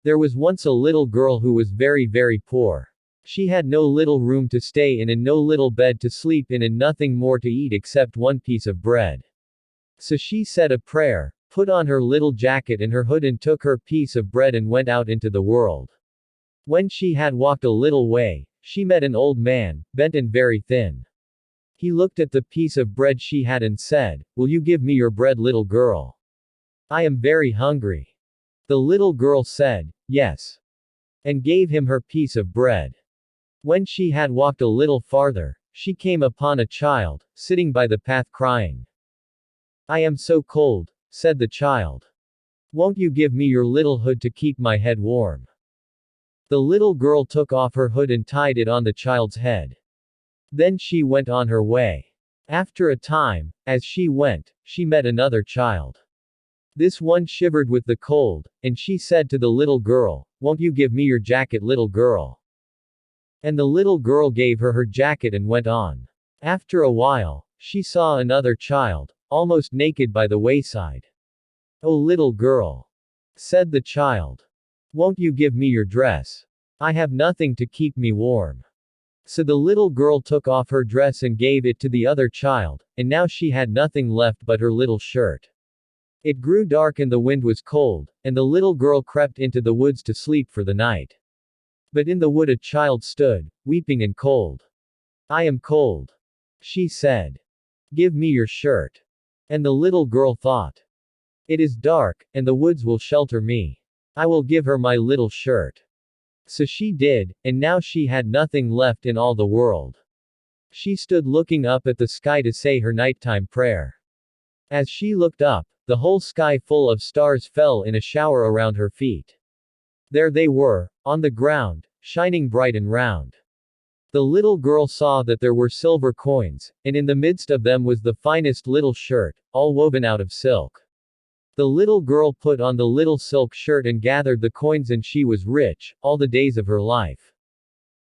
There was once a little girl who was very, very poor. She had no little room to stay in and no little bed to sleep in and nothing more to eat except one piece of bread. So she said a prayer, put on her little jacket and her hood and took her piece of bread and went out into the world. When she had walked a little way, she met an old man, bent and very thin. He looked at the piece of bread she had and said, "Will you give me your bread, little girl? I am very hungry." The little girl said, "Yes," and gave him her piece of bread. When she had walked a little farther, she came upon a child, sitting by the path crying. "I am so cold," said the child. "Won't you give me your little hood to keep my head warm?" The little girl took off her hood and tied it on the child's head. Then she went on her way. After a time, as she went, she met another child. This one shivered with the cold, and she said to the little girl, "Won't you give me your jacket, little girl?" And the little girl gave her her jacket and went on. After a while, she saw another child, almost naked by the wayside. "Oh, little girl," said the child, "won't you give me your dress? I have nothing to keep me warm." So the little girl took off her dress and gave it to the other child, and now she had nothing left but her little shirt. It grew dark and the wind was cold, and the little girl crept into the woods to sleep for the night. But in the wood a child stood, weeping and cold. "I am cold," she said. "Give me your shirt." And the little girl thought, "It is dark, and the woods will shelter me. I will give her my little shirt." So she did, and now she had nothing left in all the world. She stood looking up at the sky to say her nighttime prayer. As she looked up, the whole sky full of stars fell in a shower around her feet. There they were, on the ground, shining bright and round. The little girl saw that there were silver coins, and in the midst of them was the finest little shirt, all woven out of silk. The little girl put on the little silk shirt and gathered the coins and she was rich, all the days of her life.